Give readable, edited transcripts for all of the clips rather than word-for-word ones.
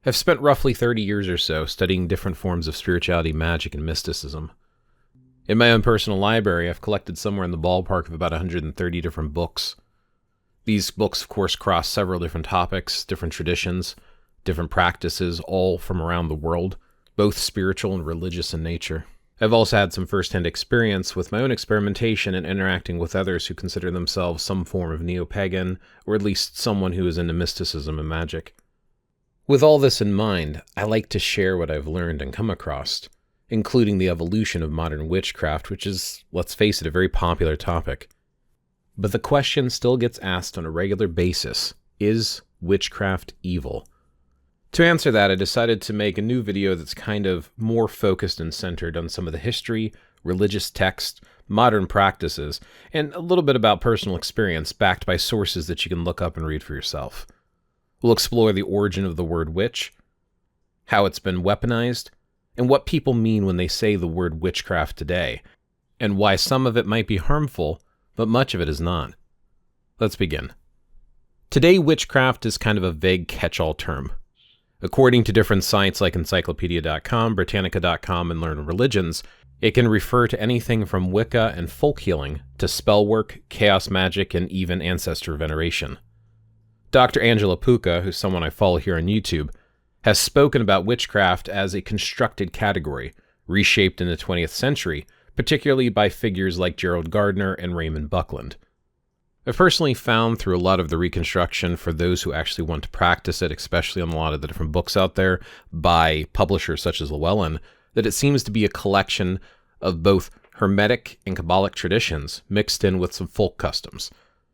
I've spent roughly 30 years or so studying different forms of spirituality, magic, and mysticism. In my own personal library, I've collected somewhere in the ballpark of about 130 different books. These books, of course, cross several different topics, different traditions, different practices, all from around the world, both spiritual and religious in nature. I've also had some first-hand experience with my own experimentation and interacting with others who consider themselves some form of neo-pagan, or at least someone who is into mysticism and magic. With all this in mind, I like to share what I've learned and come across, including the evolution of modern witchcraft, which is, let's face it, a very popular topic. But the question still gets asked on a regular basis, is witchcraft evil? To answer that, I decided to make a new video that's kind of more focused and centered on some of the history, religious text, modern practices, and a little bit about personal experience backed by sources that you can look up and read for yourself. We'll explore the origin of the word witch, how it's been weaponized, and what people mean when they say the word witchcraft today, and why some of it might be harmful, but much of it is not. Let's begin. Today, witchcraft is kind of a vague catch-all term. According to different sites like encyclopedia.com, Britannica.com, and Learned Religions, it can refer to anything from Wicca and folk healing to spell work, chaos magic, and even ancestor veneration. Dr. Angela Puca, who's someone I follow here on YouTube, has spoken about witchcraft as a constructed category, reshaped in the 20th century, particularly by figures like Gerald Gardner and Raymond Buckland. I've personally found through a lot of the reconstruction for those who actually want to practice it, especially on a lot of the different books out there by publishers such as Llewellyn, that it seems to be a collection of both Hermetic and Kabbalic traditions mixed in with some folk customs.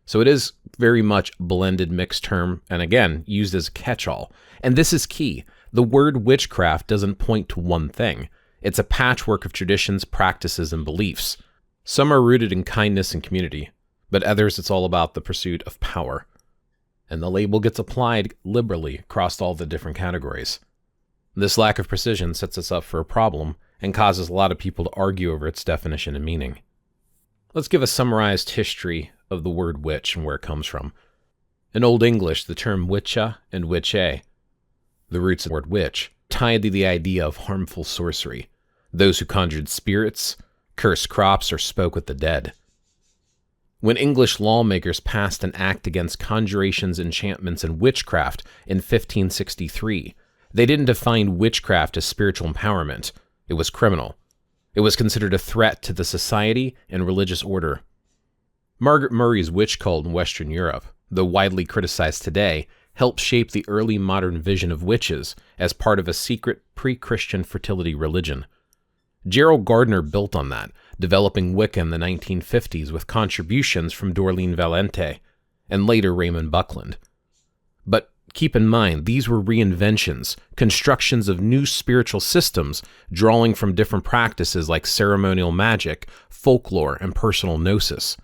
So it is very much a blended mixed term, and again, used as a catch-all. And this is key. The word witchcraft doesn't point to one thing. It's a patchwork of traditions, practices, and beliefs. Some are rooted in kindness and community, but others it's all about the pursuit of power. And the label gets applied liberally across all the different categories. This lack of precision sets us up for a problem and causes a lot of people to argue over its definition and meaning. Let's give a summarized history of the word witch and where it comes from. In Old English, the term witcha and witche, the roots of the word witch, tied to the idea of harmful sorcery, those who conjured spirits, cursed crops, or spoke with the dead. When English lawmakers passed an act against conjurations, enchantments, and witchcraft in 1563, they didn't define witchcraft as spiritual empowerment. It was criminal. It was considered a threat to the society and religious order. Margaret Murray's witch cult in Western Europe, though widely criticized today, helped shape the early modern vision of witches as part of a secret pre-Christian fertility religion. Gerald Gardner built on that, developing Wicca in the 1950s with contributions from Dorleen Valente, and later Raymond Buckland. But keep in mind, these were reinventions, constructions of new spiritual systems, drawing from different practices like ceremonial magic, folklore, and personal gnosis.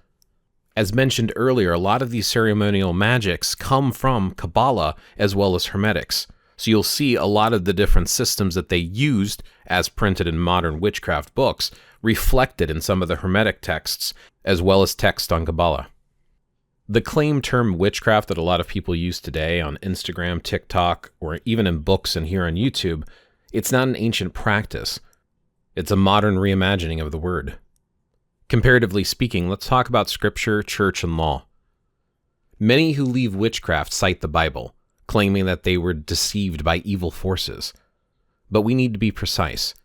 As mentioned earlier, a lot of these ceremonial magics come from Kabbalah as well as Hermetics. So you'll see a lot of the different systems that they used, as printed in modern witchcraft books, reflected in some of the Hermetic texts, as well as text on Kabbalah. The claimed term witchcraft that a lot of people use today on Instagram, TikTok, or even in books and here on YouTube, it's not an ancient practice. It's a modern reimagining of the word. Comparatively speaking, let's talk about scripture, church, and law. Many who leave witchcraft cite the Bible, claiming that they were deceived by evil forces. But we need to be precise.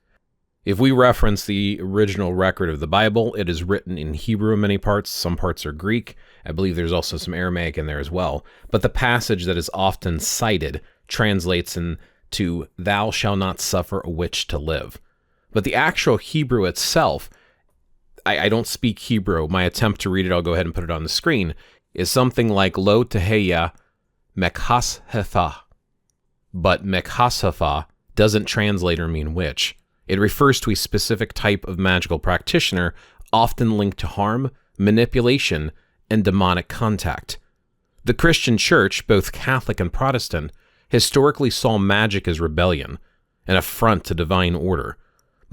If we reference the original record of the Bible, it is written in Hebrew in many parts, some parts are Greek, I believe there's also some Aramaic in there as well, but the passage that is often cited translates into, "Thou shalt not suffer a witch to live." But the actual Hebrew itself, I don't speak Hebrew, my attempt to read it, I'll go ahead and put it on the screen, is something like Lo Teheya Mekhashetha. But Mekhashetha doesn't translate or mean witch. It refers to a specific type of magical practitioner, often linked to harm, manipulation, and demonic contact. The Christian Church, both Catholic and Protestant, historically saw magic as rebellion, an affront to divine order.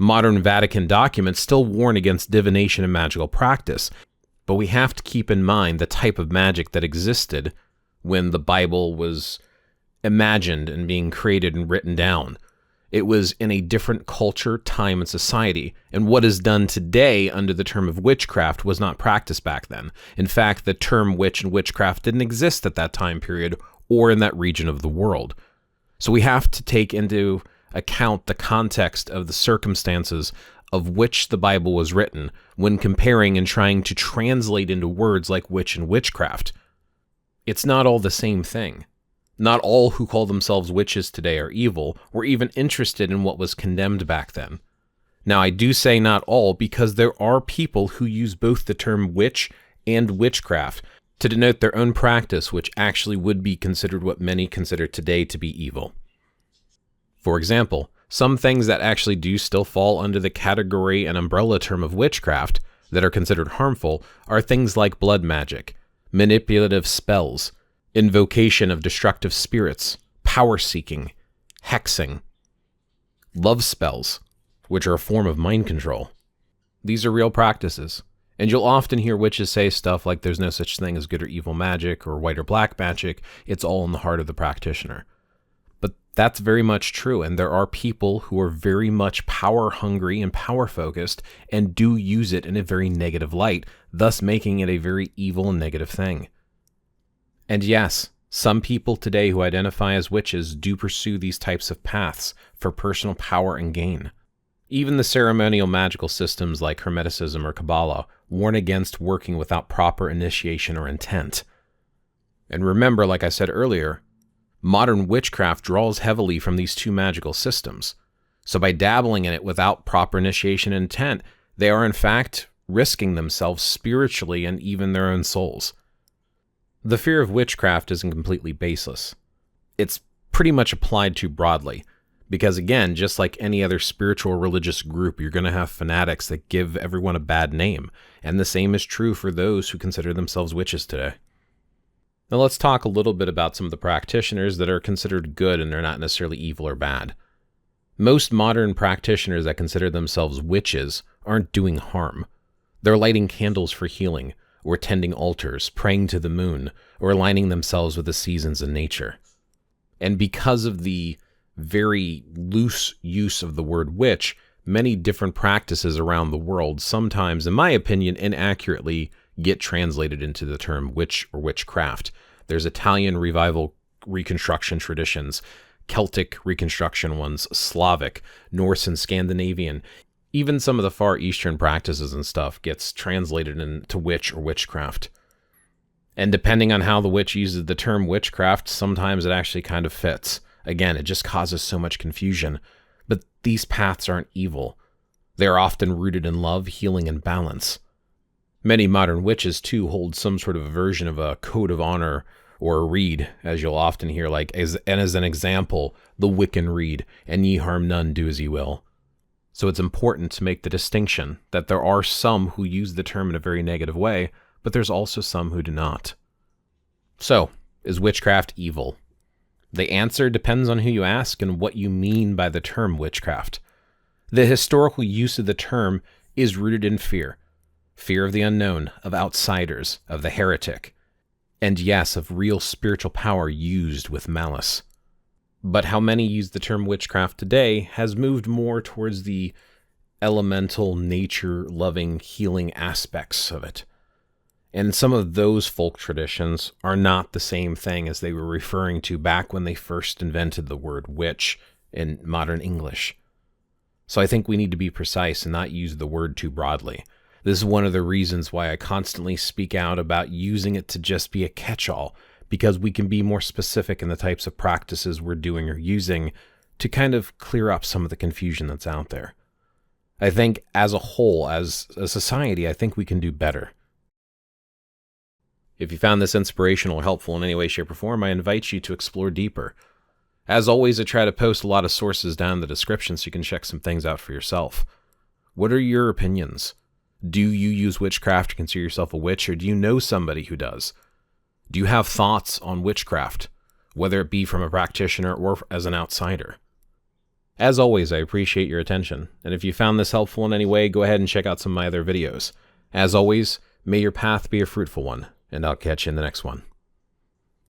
Modern Vatican documents still warn against divination and magical practice, but we have to keep in mind the type of magic that existed when the Bible was imagined and being created and written down. It was in a different culture, time, and society, and what is done today under the term of witchcraft was not practiced back then. In fact, the term witch and witchcraft didn't exist at that time period or in that region of the world. So we have to take into account the context of the circumstances of which the Bible was written when comparing and trying to translate into words like witch and witchcraft. It's not all the same thing. Not all who call themselves witches today are evil, or even interested in what was condemned back then. Now, I do say not all because there are people who use both the term witch and witchcraft to denote their own practice, which actually would be considered what many consider today to be evil. For example, some things that actually do still fall under the category and umbrella term of witchcraft that are considered harmful are things like blood magic, manipulative spells, invocation of destructive spirits, power-seeking, hexing, love spells, which are a form of mind control. These are real practices, and you'll often hear witches say stuff like there's no such thing as good or evil magic or white or black magic, it's all in the heart of the practitioner. But that's very much true, and there are people who are very much power-hungry and power-focused and do use it in a very negative light, thus making it a very evil and negative thing. And yes, some people today who identify as witches do pursue these types of paths for personal power and gain. Even the ceremonial magical systems like Hermeticism or Kabbalah warn against working without proper initiation or intent. And remember, like I said earlier, modern witchcraft draws heavily from these two magical systems. So by dabbling in it without proper initiation and intent, they are in fact risking themselves spiritually and even their own souls. The fear of witchcraft isn't completely baseless. It's pretty much applied too broadly, because again, just like any other spiritual or religious group, you're going to have fanatics that give everyone a bad name, and the same is true for those who consider themselves witches today. Now let's talk a little bit about some of the practitioners that are considered good and they're not necessarily evil or bad. Most modern practitioners that consider themselves witches aren't doing harm. They're lighting candles for healing, or tending altars, praying to the moon, or aligning themselves with the seasons in nature. And because of the very loose use of the word witch, many different practices around the world, sometimes, in my opinion, inaccurately get translated into the term witch or witchcraft. There's Italian revival reconstruction traditions, Celtic reconstruction ones, Slavic, Norse and Scandinavian. Even some of the Far Eastern practices and stuff gets translated into witch or witchcraft. And depending on how the witch uses the term witchcraft, sometimes it actually kind of fits. Again, it just causes so much confusion. But these paths aren't evil. They are often rooted in love, healing, and balance. Many modern witches, too, hold some sort of version of a code of honor or a reed, as you'll often hear, like, as an example, the Wiccan reed, and ye harm none, do as ye will. So it's important to make the distinction that there are some who use the term in a very negative way, but there's also some who do not. So, is witchcraft evil? The answer depends on who you ask and what you mean by the term witchcraft. The historical use of the term is rooted in fear. Fear of the unknown, of outsiders, of the heretic, and yes, of real spiritual power used with malice. But how many use the term witchcraft today has moved more towards the elemental, nature-loving, healing aspects of it. And some of those folk traditions are not the same thing as they were referring to back when they first invented the word witch in modern English. So I think we need to be precise and not use the word too broadly. This is one of the reasons why I constantly speak out about using it to just be a catch-all, because we can be more specific in the types of practices we're doing or using to kind of clear up some of the confusion that's out there. I think as a whole, as a society, I think we can do better. If you found this inspirational or helpful in any way, shape, or form, I invite you to explore deeper. As always, I try to post a lot of sources down in the description so you can check some things out for yourself. What are your opinions? Do you use witchcraft to consider yourself a witch, or do you know somebody who does? Do you have thoughts on witchcraft, whether it be from a practitioner or as an outsider? As always, I appreciate your attention, and if you found this helpful in any way, go ahead and check out some of my other videos. As always, may your path be a fruitful one, and I'll catch you in the next one.